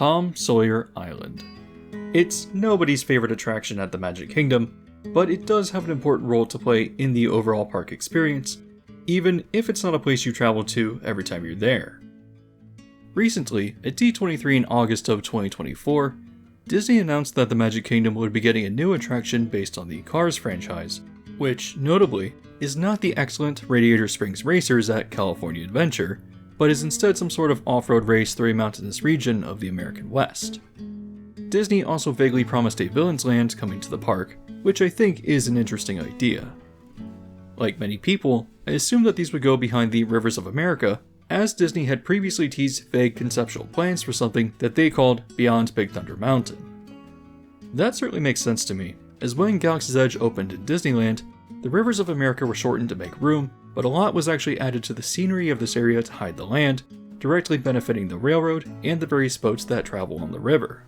Tom Sawyer Island. It's nobody's favorite attraction at the Magic Kingdom, but it does have an important role to play in the overall park experience, even if it's not a place you travel to every time you're there. Recently, at D23 in August of 2024, Disney announced that the Magic Kingdom would be getting a new attraction based on the Cars franchise, which, notably, is not the excellent Radiator Springs Racers at California Adventure, but is instead some sort of off-road race through a mountainous region of the American West. Disney also vaguely promised a Villains Land coming to the park, which I think is an interesting idea. Like many people, I assumed that these would go behind the Rivers of America, as Disney had previously teased vague conceptual plans for something that they called Beyond Big Thunder Mountain. That certainly makes sense to me, as when Galaxy's Edge opened in Disneyland, the Rivers of America were shortened to make room, but a lot was actually added to the scenery of this area to hide the land, directly benefiting the railroad and the various boats that travel on the river.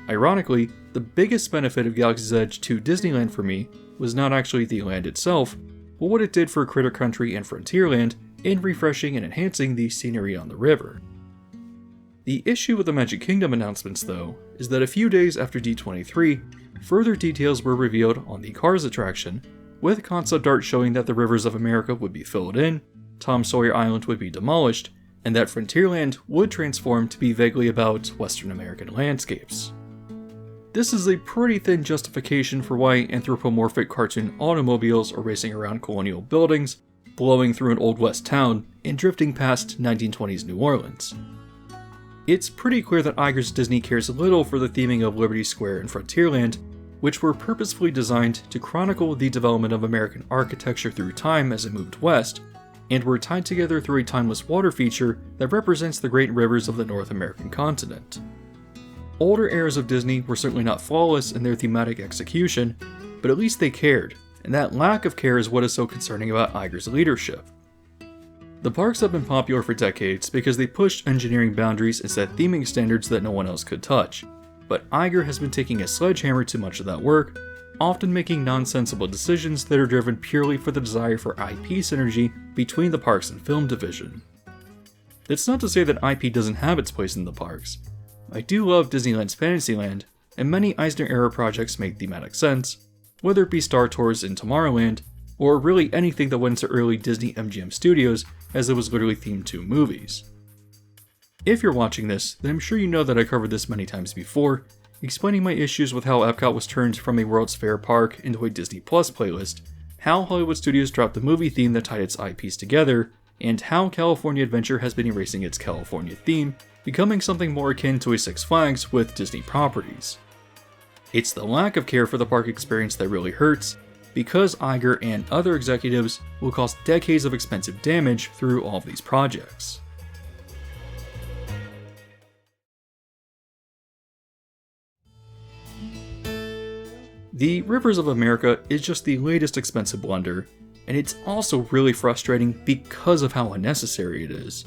Ironically, the biggest benefit of Galaxy's Edge to Disneyland for me was not actually the land itself, but what it did for Critter Country and Frontierland in refreshing and enhancing the scenery on the river. The issue with the Magic Kingdom announcements, though, is that a few days after D23, further details were revealed on the Cars attraction, with concept art showing that the Rivers of America would be filled in, Tom Sawyer Island would be demolished, and that Frontierland would transform to be vaguely about Western American landscapes. This is a pretty thin justification for why anthropomorphic cartoon automobiles are racing around colonial buildings, blowing through an Old West town, and drifting past 1920s New Orleans. It's pretty clear that Iger's Disney cares little for the theming of Liberty Square and Frontierland, which were purposefully designed to chronicle the development of American architecture through time as it moved west, and were tied together through a timeless water feature that represents the great rivers of the North American continent. Older eras of Disney were certainly not flawless in their thematic execution, but at least they cared, and that lack of care is what is so concerning about Iger's leadership. The parks have been popular for decades because they pushed engineering boundaries and set theming standards that no one else could touch, but Iger has been taking a sledgehammer to much of that work, often making nonsensical decisions that are driven purely for the desire for IP synergy between the parks and film division. It's not to say that IP doesn't have its place in the parks. I do love Disneyland's Fantasyland, and many Eisner-era projects make thematic sense, whether it be Star Tours in Tomorrowland, or really anything that went into early Disney MGM Studios, as it was literally themed to movies. If you're watching this, then I'm sure you know that I covered this many times before, explaining my issues with how Epcot was turned from a World's Fair park into a Disney Plus playlist, how Hollywood Studios dropped the movie theme that tied its IPs together, and how California Adventure has been erasing its California theme, becoming something more akin to a Six Flags with Disney properties. It's the lack of care for the park experience that really hurts, because Iger and other executives will cause decades of expensive damage through all of these projects. The Rivers of America is just the latest expensive blunder, and it's also really frustrating because of how unnecessary it is.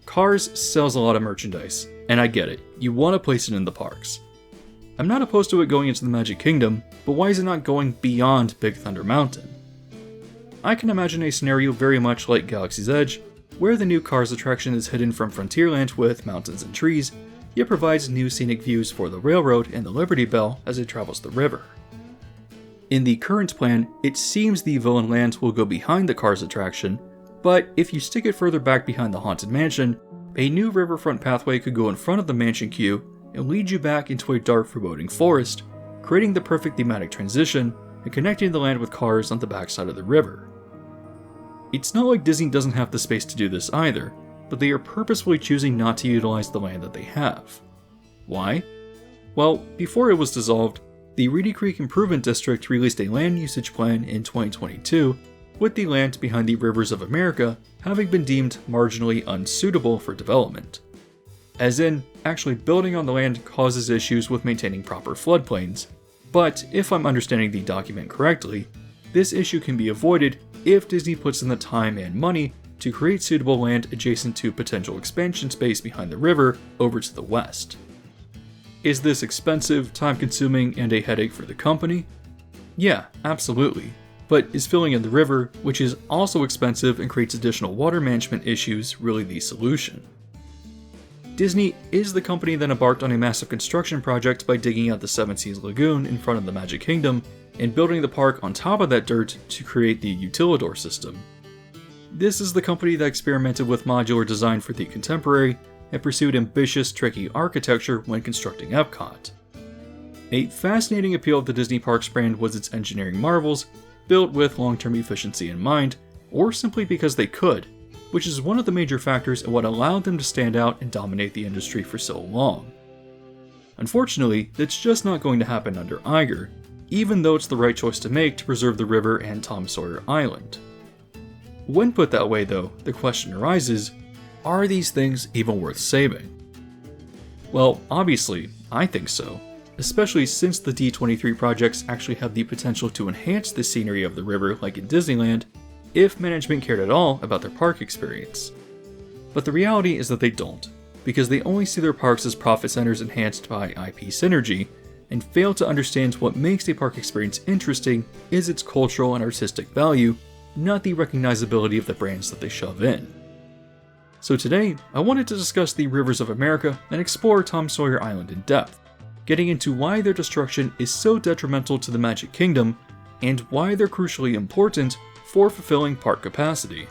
Cars sells a lot of merchandise, and I get it, you want to place it in the parks. I'm not opposed to it going into the Magic Kingdom, but why is it not going beyond Big Thunder Mountain? I can imagine a scenario very much like Galaxy's Edge, where the new Cars attraction is hidden from Frontierland with mountains and trees, yet provides new scenic views for the railroad and the Liberty Bell as it travels the river. In the current plan, it seems the Villain Land will go behind the Cars attraction, but if you stick it further back behind the Haunted Mansion, a new riverfront pathway could go in front of the mansion queue and lead you back into a dark, foreboding forest, creating the perfect thematic transition and connecting the land with Cars on the backside of the river. It's not like Disney doesn't have the space to do this either, but they are purposefully choosing not to utilize the land that they have. Why? Well, before it was dissolved, the Reedy Creek Improvement District released a land usage plan in 2022, with the land behind the Rivers of America having been deemed marginally unsuitable for development. As in, actually building on the land causes issues with maintaining proper floodplains, but if I'm understanding the document correctly, this issue can be avoided if Disney puts in the time and money to create suitable land adjacent to potential expansion space behind the river over to the west. Is this expensive, time-consuming, and a headache for the company? Yeah, absolutely. But is filling in the river, which is also expensive and creates additional water management issues, really the solution? Disney is the company that embarked on a massive construction project by digging out the Seven Seas Lagoon in front of the Magic Kingdom and building the park on top of that dirt to create the Utilidor system. This is the company that experimented with modular design for the Contemporary and pursued ambitious, tricky architecture when constructing Epcot. A fascinating appeal of the Disney Parks brand was its engineering marvels, built with long-term efficiency in mind, or simply because they could, which is one of the major factors in what allowed them to stand out and dominate the industry for so long. Unfortunately, that's just not going to happen under Iger, even though it's the right choice to make to preserve the river and Tom Sawyer Island. When put that way though, the question arises, are these things even worth saving? Well, obviously, I think so, especially since the D23 projects actually have the potential to enhance the scenery of the river like in Disneyland, if management cared at all about their park experience. But the reality is that they don't, because they only see their parks as profit centers enhanced by IP synergy, and fail to understand what makes a park experience interesting is its cultural and artistic value, not the recognizability of the brands that they shove in. So today, I wanted to discuss the rivers of America and explore Tom Sawyer Island in depth, getting into why their destruction is so detrimental to the Magic Kingdom, and why they're crucially important for fulfilling park capacity.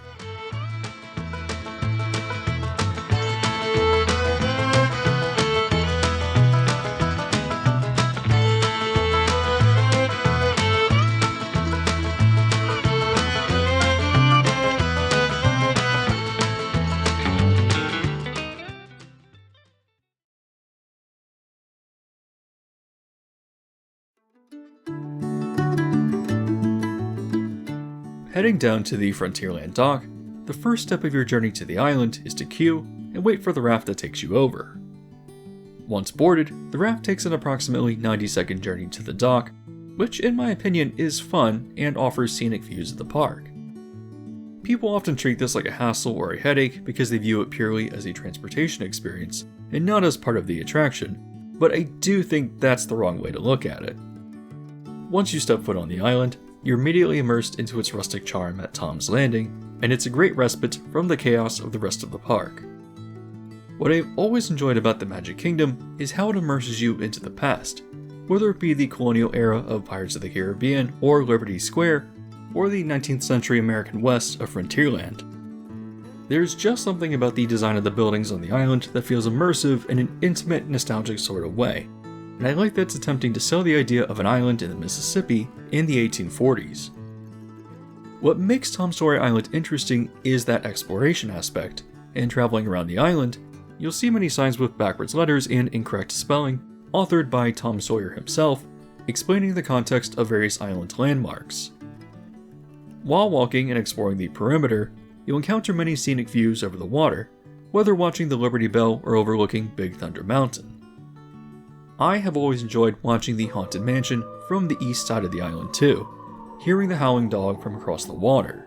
Heading down to the Frontierland dock, the first step of your journey to the island is to queue and wait for the raft that takes you over. Once boarded, the raft takes an approximately 90-second journey to the dock, which in my opinion is fun and offers scenic views of the park. People often treat this like a hassle or a headache because they view it purely as a transportation experience and not as part of the attraction, but I do think that's the wrong way to look at it. Once you step foot on the island, you're immediately immersed into its rustic charm at Tom's Landing, and it's a great respite from the chaos of the rest of the park. What I've always enjoyed about the Magic Kingdom is how it immerses you into the past, whether it be the colonial era of Pirates of the Caribbean or Liberty Square, or the 19th century American West of Frontierland. There's just something about the design of the buildings on the island that feels immersive in an intimate, nostalgic sort of way, and I like that it's attempting to sell the idea of an island in the Mississippi in the 1840s. What makes Tom Sawyer Island interesting is that exploration aspect, and traveling around the island, you'll see many signs with backwards letters and incorrect spelling, authored by Tom Sawyer himself, explaining the context of various island landmarks. While walking and exploring the perimeter, you'll encounter many scenic views over the water, whether watching the Liberty Bell or overlooking Big Thunder Mountain. I have always enjoyed watching the Haunted Mansion from the east side of the island too, hearing the howling dog from across the water.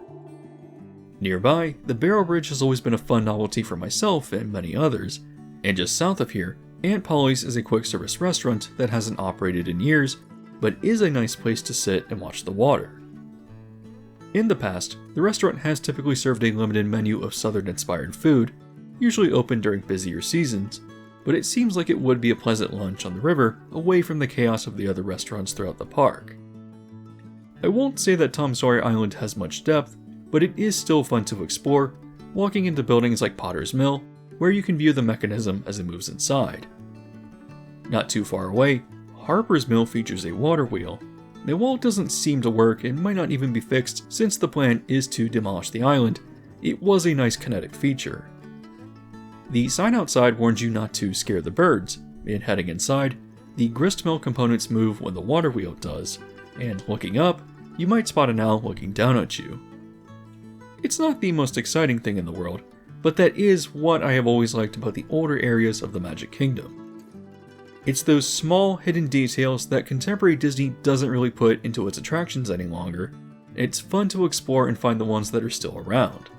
Nearby, the Barrel Bridge has always been a fun novelty for myself and many others, and just south of here, Aunt Polly's is a quick service restaurant that hasn't operated in years, but is a nice place to sit and watch the water. In the past, the restaurant has typically served a limited menu of southern-inspired food, usually open during busier seasons, but it seems like it would be a pleasant lunch on the river away from the chaos of the other restaurants throughout the park. I won't say that Tom Sawyer Island has much depth, but it is still fun to explore, walking into buildings like Potter's Mill, where you can view the mechanism as it moves inside. Not too far away, Harper's Mill features a water wheel, and while it doesn't seem to work and might not even be fixed since the plan is to demolish the island, it was a nice kinetic feature. The sign outside warns you not to scare the birds, and heading inside, the gristmill components move when the water wheel does, and looking up, you might spot an owl looking down at you. It's not the most exciting thing in the world, but that is what I have always liked about the older areas of the Magic Kingdom. It's those small, hidden details that contemporary Disney doesn't really put into its attractions any longer, and it's fun to explore and find the ones that are still around.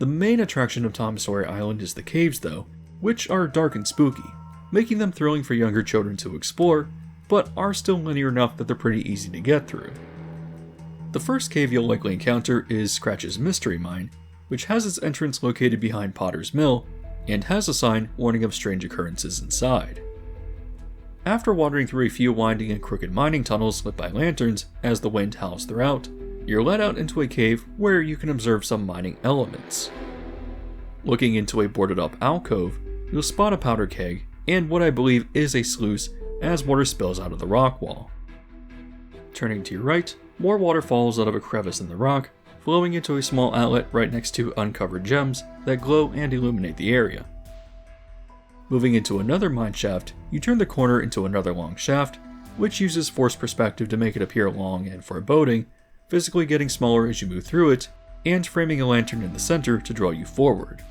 The main attraction of Tom Sawyer Island is the caves though, which are dark and spooky, making them thrilling for younger children to explore, but are still linear enough that they're pretty easy to get through. The first cave you'll likely encounter is Scratch's Mystery Mine, which has its entrance located behind Potter's Mill, and has a sign warning of strange occurrences inside. After wandering through a few winding and crooked mining tunnels lit by lanterns as the wind howls throughout, you're led out into a cave where you can observe some mining elements. Looking into a boarded up alcove, you'll spot a powder keg and what I believe is a sluice as water spills out of the rock wall. Turning to your right, more water falls out of a crevice in the rock, flowing into a small outlet right next to uncovered gems that glow and illuminate the area. Moving into another mine shaft, you turn the corner into another long shaft, which uses forced perspective to make it appear long and foreboding, physically getting smaller as you move through it, and framing a lantern in the center to draw you forward.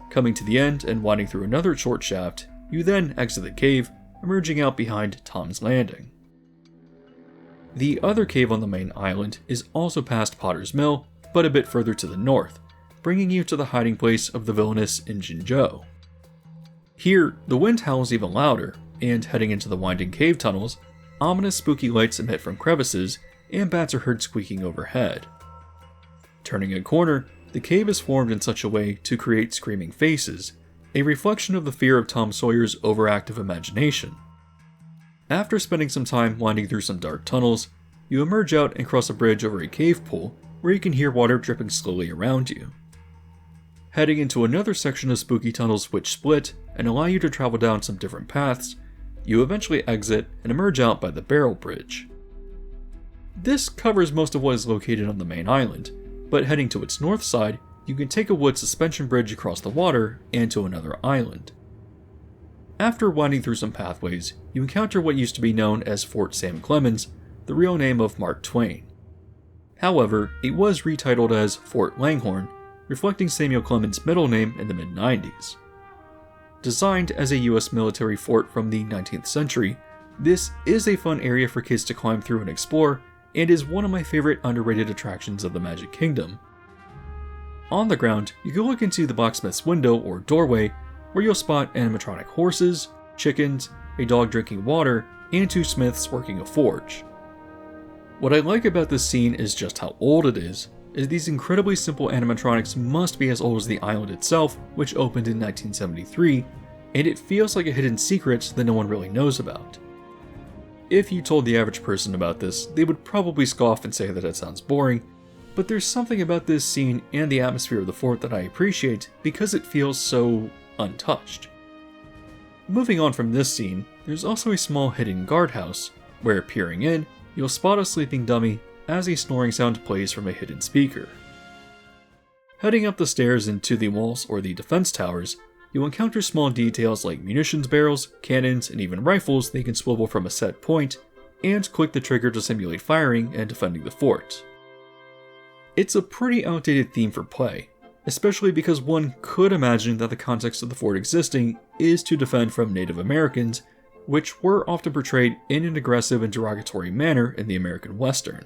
Coming to the end and winding through another short shaft, you then exit the cave, emerging out behind Tom's Landing. The other cave on the main island is also past Potter's Mill, but a bit further to the north, bringing you to the hiding place of the villainous Injun Joe. Here, the wind howls even louder, and heading into the winding cave tunnels, ominous spooky lights emit from crevices, and bats are heard squeaking overhead. Turning a corner, the cave is formed in such a way to create screaming faces, a reflection of the fear of Tom Sawyer's overactive imagination. After spending some time winding through some dark tunnels, you emerge out and cross a bridge over a cave pool where you can hear water dripping slowly around you. Heading into another section of spooky tunnels which split and allow you to travel down some different paths, you eventually exit and emerge out by the Barrel Bridge. This covers most of what is located on the main island, but heading to its north side, you can take a wood suspension bridge across the water and to another island. After winding through some pathways, you encounter what used to be known as Fort Sam Clemens, the real name of Mark Twain. However, it was retitled as Fort Langhorne, reflecting Samuel Clemens' middle name in the mid-90s. Designed as a US military fort from the 19th century, this is a fun area for kids to climb through and explore, and is one of my favorite underrated attractions of the Magic Kingdom. On the ground, you can look into the blacksmith's window or doorway, where you'll spot animatronic horses, chickens, a dog drinking water, and 2 smiths working a forge. What I like about this scene is just how old it is these incredibly simple animatronics must be as old as the island itself, which opened in 1973, and it feels like a hidden secret that no one really knows about. If you told the average person about this, they would probably scoff and say that it sounds boring, but there's something about this scene and the atmosphere of the fort that I appreciate because it feels so untouched. Moving on from this scene, there's also a small hidden guardhouse, where peering in, you'll spot a sleeping dummy as a snoring sound plays from a hidden speaker. Heading up the stairs into the walls or the defense towers, you'll encounter small details like munitions barrels, cannons, and even rifles that you can swivel from a set point, and click the trigger to simulate firing and defending the fort. It's a pretty outdated theme for play, especially because one could imagine that the context of the fort existing is to defend from Native Americans, which were often portrayed in an aggressive and derogatory manner in the American Western.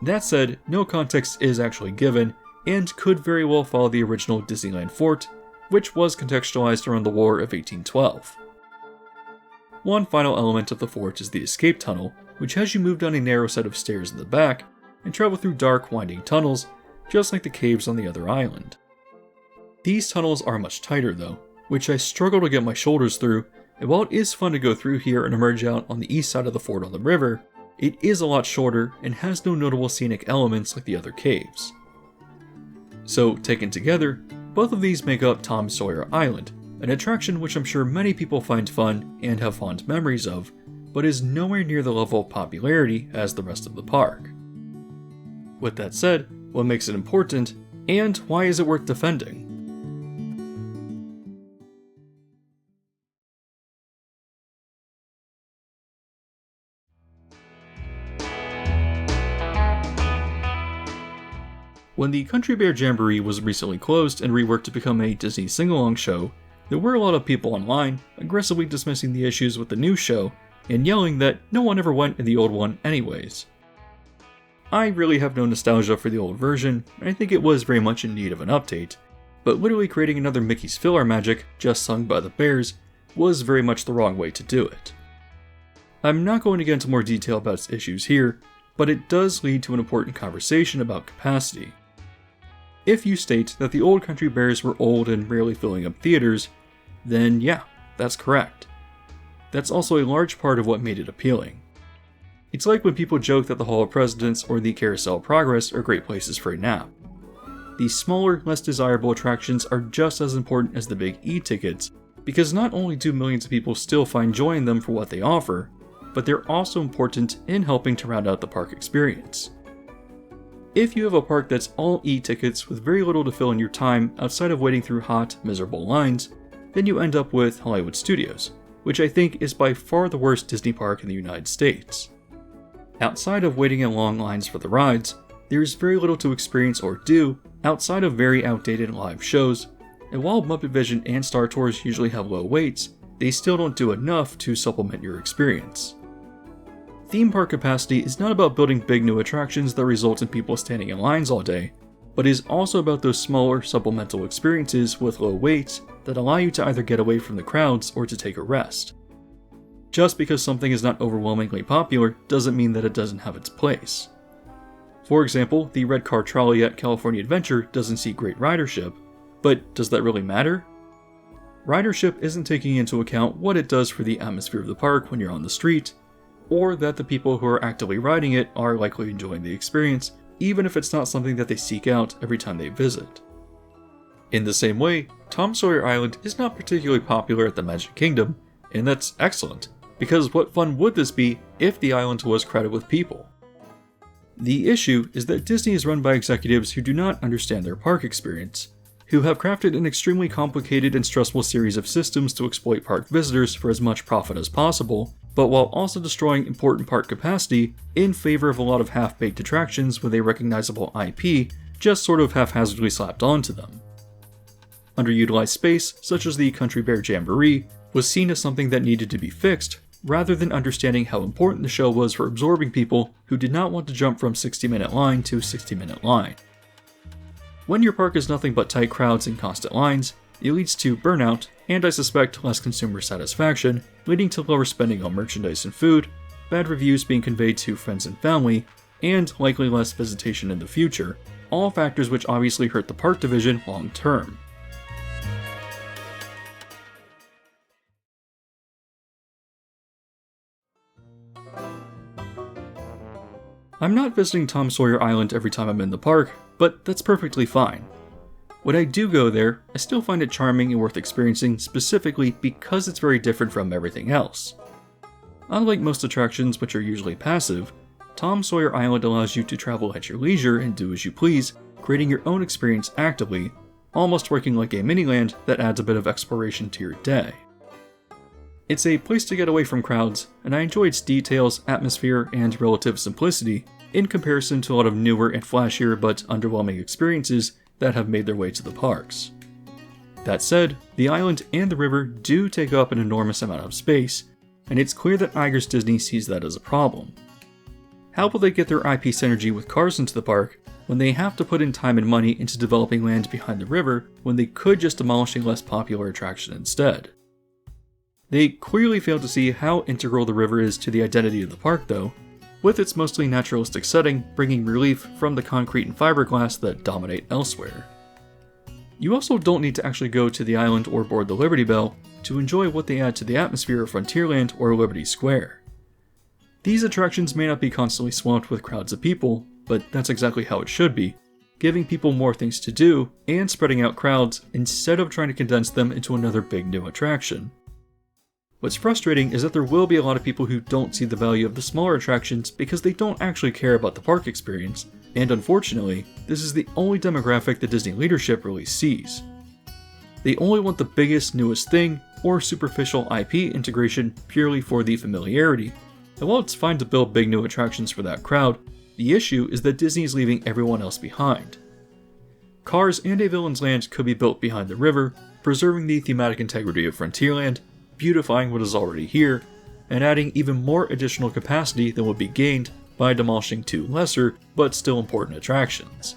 That said, no context is actually given, and could very well follow the original Disneyland fort, which was contextualized around the War of 1812. One final element of the fort is the escape tunnel, which has you move down a narrow set of stairs in the back, and travel through dark, winding tunnels, just like the caves on the other island. These tunnels are much tighter though, which I struggle to get my shoulders through, and while it is fun to go through here and emerge out on the east side of the fort on the river, it is a lot shorter and has no notable scenic elements like the other caves. So, taken together, both of these make up Tom Sawyer Island, an attraction which I'm sure many people find fun and have fond memories of, but is nowhere near the level of popularity as the rest of the park. With that said, what makes it important, and why is it worth defending? When the Country Bear Jamboree was recently closed and reworked to become a Disney sing-along show, there were a lot of people online aggressively dismissing the issues with the new show and yelling that no one ever went in the old one anyways. I really have no nostalgia for the old version, and I think it was very much in need of an update, but literally creating another Mickey's Filler Magic just sung by the Bears was very much the wrong way to do it. I'm not going to get into more detail about its issues here, but it does lead to an important conversation about capacity. If you state that the old country bears were old and rarely filling up theaters, then yeah, that's correct. That's also a large part of what made it appealing. It's like when people joke that the Hall of Presidents or the Carousel of Progress are great places for a nap. These smaller, less desirable attractions are just as important as the big e-tickets, because not only do millions of people still find joy in them for what they offer, but they're also important in helping to round out the park experience. If you have a park that's all e-tickets with very little to fill in your time outside of waiting through hot, miserable lines, then you end up with Hollywood Studios, which I think is by far the worst Disney park in the United States. Outside of waiting in long lines for the rides, there's very little to experience or do outside of very outdated live shows, and while Muppet Vision and Star Tours usually have low waits, they still don't do enough to supplement your experience. Theme park capacity is not about building big new attractions that result in people standing in lines all day, but is also about those smaller supplemental experiences with low waits that allow you to either get away from the crowds or to take a rest. Just because something is not overwhelmingly popular doesn't mean that it doesn't have its place. For example, the red car trolley at California Adventure doesn't see great ridership, but does that really matter? Ridership isn't taking into account what it does for the atmosphere of the park when you're on the street, or that the people who are actively riding it are likely enjoying the experience, even if it's not something that they seek out every time they visit. In the same way, Tom Sawyer Island is not particularly popular at the Magic Kingdom, and that's excellent, because what fun would this be if the island was crowded with people? The issue is that Disney is run by executives who do not understand their park experience, who have crafted an extremely complicated and stressful series of systems to exploit park visitors for as much profit as possible, but while also destroying important park capacity in favor of a lot of half-baked attractions with a recognizable IP just sort of haphazardly slapped onto them. Underutilized space, such as the Country Bear Jamboree, was seen as something that needed to be fixed, rather than understanding how important the show was for absorbing people who did not want to jump from 60-minute line to 60-minute line. When your park is nothing but tight crowds and constant lines, it leads to burnout, and I suspect less consumer satisfaction, leading to lower spending on merchandise and food, bad reviews being conveyed to friends and family, and likely less visitation in the future, all factors which obviously hurt the park division long term. I'm not visiting Tom Sawyer Island every time I'm in the park, but that's perfectly fine. When I do go there, I still find it charming and worth experiencing specifically because it's very different from everything else. Unlike most attractions which are usually passive, Tom Sawyer Island allows you to travel at your leisure and do as you please, creating your own experience actively, almost working like a mini-land that adds a bit of exploration to your day. It's a place to get away from crowds, and I enjoy its details, atmosphere, and relative simplicity, in comparison to a lot of newer and flashier but underwhelming experiences that have made their way to the parks. That said, the island and the river do take up an enormous amount of space, and it's clear that Iger's Disney sees that as a problem. How will they get their IP synergy with cars into the park when they have to put in time and money into developing land behind the river when they could just demolish a less popular attraction instead? They clearly fail to see how integral the river is to the identity of the park though, with its mostly naturalistic setting bringing relief from the concrete and fiberglass that dominate elsewhere. You also don't need to actually go to the island or board the Liberty Bell to enjoy what they add to the atmosphere of Frontierland or Liberty Square. These attractions may not be constantly swamped with crowds of people, but that's exactly how it should be, giving people more things to do and spreading out crowds instead of trying to condense them into another big new attraction. What's frustrating is that there will be a lot of people who don't see the value of the smaller attractions because they don't actually care about the park experience, and unfortunately, this is the only demographic the Disney leadership really sees. They only want the biggest, newest thing, or superficial IP integration purely for the familiarity, and while it's fine to build big new attractions for that crowd, the issue is that Disney is leaving everyone else behind. Cars and a Villain's Land could be built behind the river, preserving the thematic integrity of Frontierland, beautifying what is already here, and adding even more additional capacity than would be gained by demolishing two lesser, but still important attractions.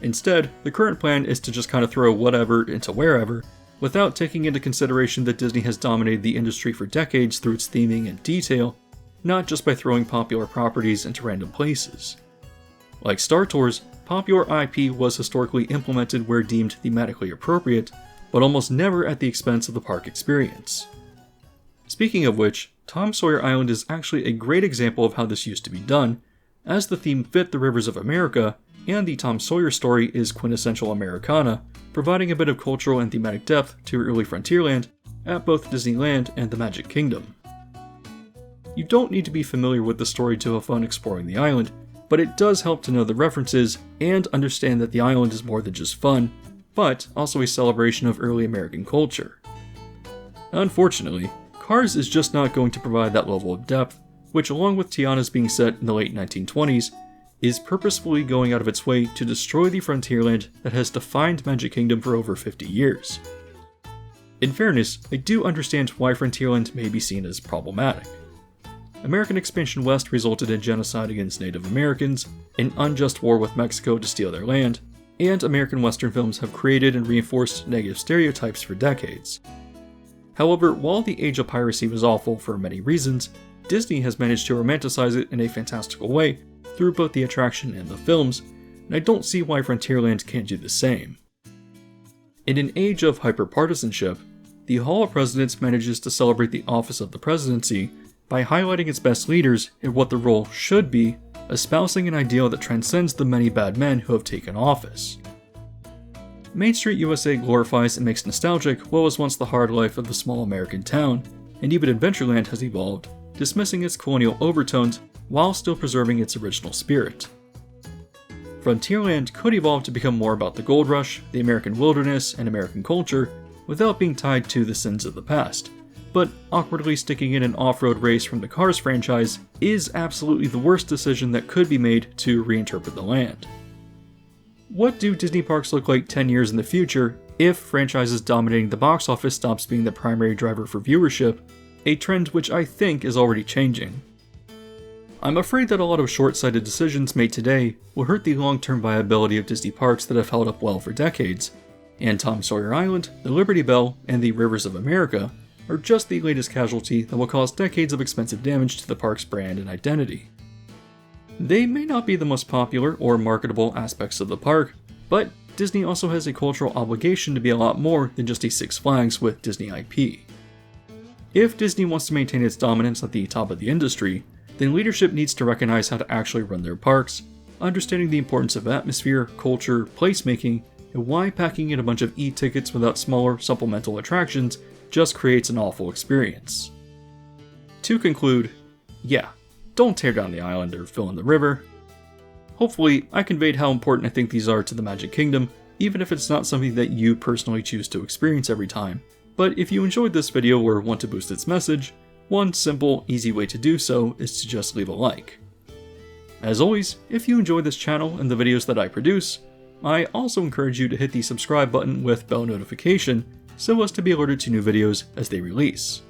Instead, the current plan is to just kind of throw whatever into wherever, without taking into consideration that Disney has dominated the industry for decades through its theming and detail, not just by throwing popular properties into random places. Like Star Tours, popular IP was historically implemented where deemed thematically appropriate, but almost never at the expense of the park experience. Speaking of which, Tom Sawyer Island is actually a great example of how this used to be done, as the theme fit the rivers of America, and the Tom Sawyer story is quintessential Americana, providing a bit of cultural and thematic depth to early Frontierland at both Disneyland and the Magic Kingdom. You don't need to be familiar with the story to have fun exploring the island, but it does help to know the references and understand that the island is more than just fun, but also a celebration of early American culture. Unfortunately, Cars is just not going to provide that level of depth, which along with Tiana's being set in the late 1920s, is purposefully going out of its way to destroy the Frontierland that has defined Magic Kingdom for over 50 years. In fairness, I do understand why Frontierland may be seen as problematic. American expansion west resulted in genocide against Native Americans, an unjust war with Mexico to steal their land, and American Western films have created and reinforced negative stereotypes for decades. However, while the age of piracy was awful for many reasons, Disney has managed to romanticize it in a fantastical way through both the attraction and the films, and I don't see why Frontierland can't do the same. In an age of hyper-partisanship, the Hall of Presidents manages to celebrate the office of the presidency by highlighting its best leaders in what the role should be, espousing an ideal that transcends the many bad men who have taken office. Main Street USA glorifies and makes nostalgic what was once the hard life of the small American town, and even Adventureland has evolved, dismissing its colonial overtones while still preserving its original spirit. Frontierland could evolve to become more about the gold rush, the American wilderness, and American culture, without being tied to the sins of the past, but awkwardly sticking in an off-road race from the Cars franchise is absolutely the worst decision that could be made to reinterpret the land. What do Disney parks look like 10 years in the future if franchises dominating the box office stops being the primary driver for viewership, a trend which I think is already changing? I'm afraid that a lot of short-sighted decisions made today will hurt the long-term viability of Disney parks that have held up well for decades, and Tom Sawyer Island, the Liberty Bell, and the Rivers of America are just the latest casualty that will cause decades of expensive damage to the park's brand and identity. They may not be the most popular or marketable aspects of the park, but Disney also has a cultural obligation to be a lot more than just a Six Flags with Disney IP. If Disney wants to maintain its dominance at the top of the industry, then leadership needs to recognize how to actually run their parks, understanding the importance of atmosphere, culture, placemaking, and why packing in a bunch of e-tickets without smaller supplemental attractions just creates an awful experience. To conclude, yeah, don't tear down the island or fill in the river. Hopefully, I conveyed how important I think these are to the Magic Kingdom, even if it's not something that you personally choose to experience every time. But if you enjoyed this video or want to boost its message, one simple, easy way to do so is to just leave a like. As always, if you enjoy this channel and the videos that I produce, I also encourage you to hit the subscribe button with bell notification so as to be alerted to new videos as they release.